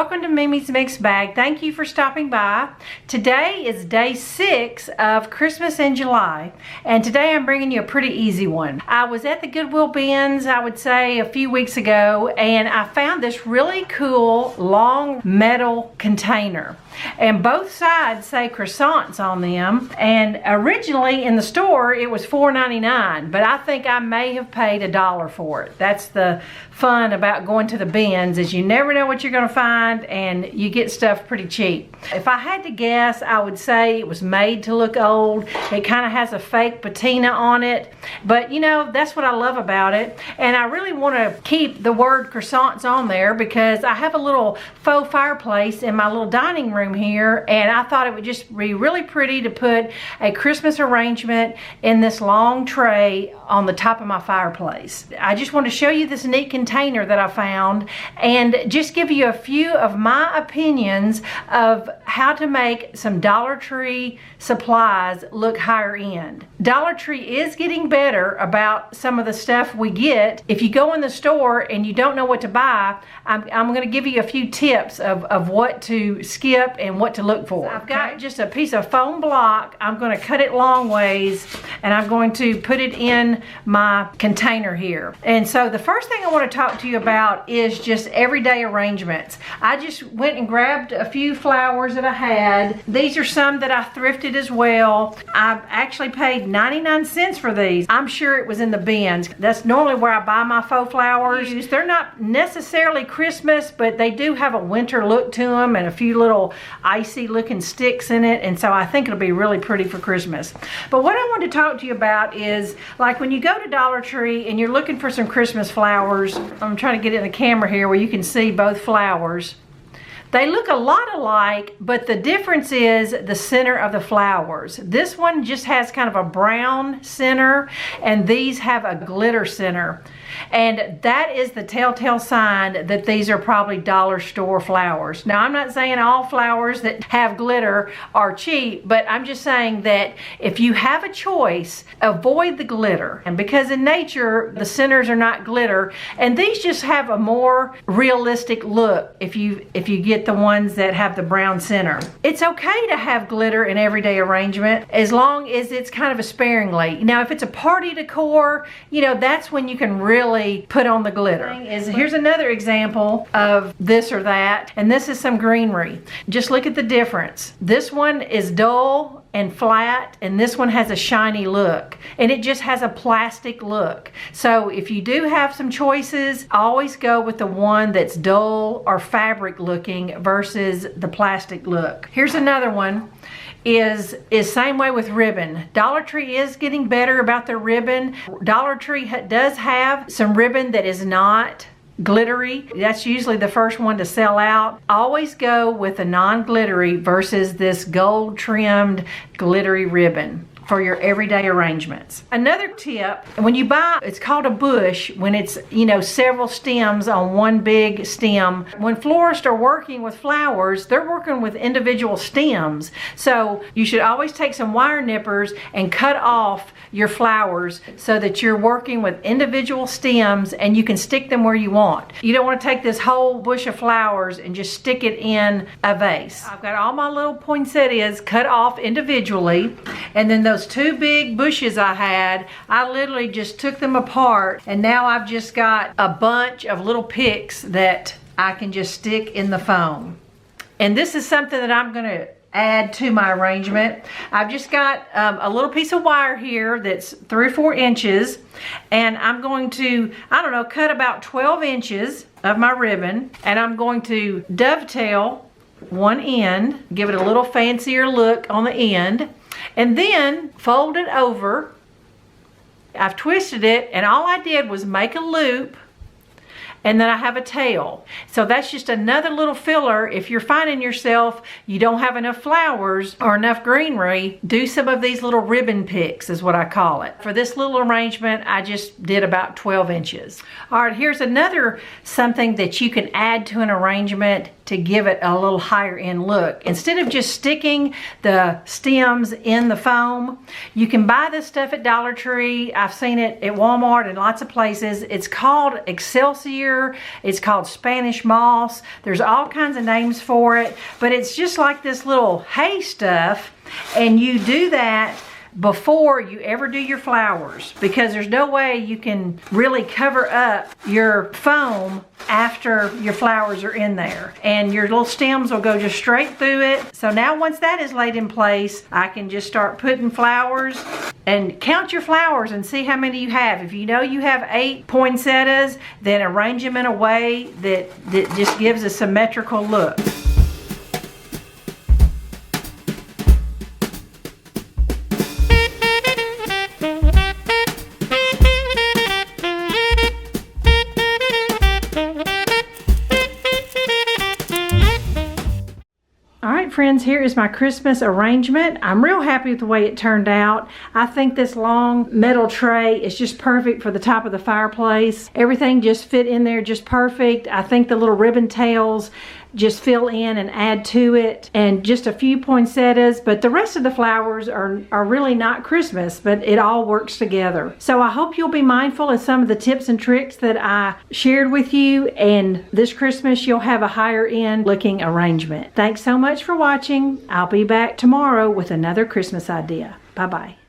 welcome to Mimi's Mixed Bag. Thank you for stopping by. Today is day 6 of Christmas in July, and today I'm bringing you a pretty easy one. I was at the Goodwill bins, I would say a few weeks ago, and I found this really cool long metal container. And both sides say croissants on them, and originally in the store it was $4.99, but I think I may have paid $1 for it. That's the fun about going to the bins, is you never know what you're going to find, and you get stuff pretty cheap. If I had to guess, I would say it was made to look old. It kind of has a fake patina on it, but you know, that's what I love about it. And I really want to keep the word croissants on there because I have a little faux fireplace in my little dining room here, and I thought it would just be really pretty to put a Christmas arrangement in this long tray on the top of my fireplace. I just want to show you this neat container that I found and just give you a few of my opinions of how to make some Dollar Tree supplies look higher end. Dollar Tree is getting better about some of the stuff we get. If you go in the store and you don't know what to buy, I'm going to give you a few tips of what to skip and what to look for. I've got just a piece of foam block. I'm going to cut it long ways, and I'm going to put it in my container here. And so the first thing I want to talk to you about is just everyday arrangements. I just went and grabbed a few flowers that I had. These are some that I thrifted as well. I actually paid 99 cents for these. I'm sure it was in the bins. That's normally where I buy my faux flowers. They're not necessarily Christmas, but they do have a winter look to them and a few little icy looking sticks in it, and so I think it'll be really pretty for Christmas. But what I want to talk to you about is, like, when you go to Dollar Tree and you're looking for some Christmas flowers, I'm trying to get it in the camera here where you can see both flowers. They look a lot alike, but the difference is the center of the flowers. This one just has kind of a brown center, and these have a glitter center. And that is the telltale sign that these are probably dollar store flowers. Now, I'm not saying all flowers that have glitter are cheap, but I'm just saying that if you have a choice, avoid the glitter. And because in nature, the centers are not glitter, and these just have a more realistic look if you get the ones that have the brown center. It's okay to have glitter in everyday arrangement as long as it's kind of a sparingly. Now, if it's a party decor, you know, that's when you can really put on the glitter. Here's another example of this or that, and this is some greenery. Just look at the difference. This one is dull and flat, and this one has a shiny look, and it just has a plastic look. So if you do have some choices, always go with the one that's dull or fabric looking versus the plastic look. Here's another one. Is same way with ribbon. Dollar Tree is getting better about their ribbon. Dollar Tree does have some ribbon that is not glittery. That's usually the first one to sell out. Always go with a non-glittery versus this gold trimmed glittery ribbon for your everyday arrangements. Another tip, when you buy, it's called a bush when it's, you know, several stems on one big stem. When florists are working with flowers, they're working with individual stems. So you should always take some wire nippers and cut off your flowers so that you're working with individual stems and you can stick them where you want. You don't want to take this whole bush of flowers and just stick it in a vase. I've got all my little poinsettias cut off individually, and then those two big bushes I had, I literally just took them apart, and now I've just got a bunch of little picks that I can just stick in the foam. And this is something that I'm going to add to my arrangement. I've just got a little piece of wire here that's 3 or 4 inches, and I'm going to, I don't know, cut about 12 inches of my ribbon, and I'm going to dovetail one end, give it a little fancier look on the end, and then fold it over. I've twisted it, and all I did was make a loop, and then I have a tail. So that's just another little filler. If you're finding yourself you don't have enough flowers or enough greenery, do some of these little ribbon picks is what I call it. For this little arrangement, I just did about 12 inches. All right, here's another something that you can add to an arrangement to give it a little higher end look. Instead of just sticking the stems in the foam, you can buy this stuff at Dollar Tree. I've seen it at Walmart and lots of places. It's called Excelsior cedar. It's called Spanish moss. There's all kinds of names for it, but it's just like this little hay stuff, and you do that before you ever do your flowers, because there's no way you can really cover up your foam after your flowers are in there, and your little stems will go just straight through it. So now once that is laid in place, I can just start putting flowers, and count your flowers and see how many you have. If you know you have 8 poinsettias, then arrange them in a way that just gives a symmetrical look. Friends, here is my Christmas arrangement. I'm real happy with the way it turned out. I think this long metal tray is just perfect for the top of the fireplace. Everything just fit in there just perfect. I think the little ribbon tails just fill in and add to it, and just a few poinsettias, but the rest of the flowers are really not Christmas, but it all works together. So I hope you'll be mindful of some of the tips and tricks that I shared with you, and this Christmas you'll have a higher end looking arrangement. Thanks so much for watching. I'll be back tomorrow with another Christmas idea. Bye-bye.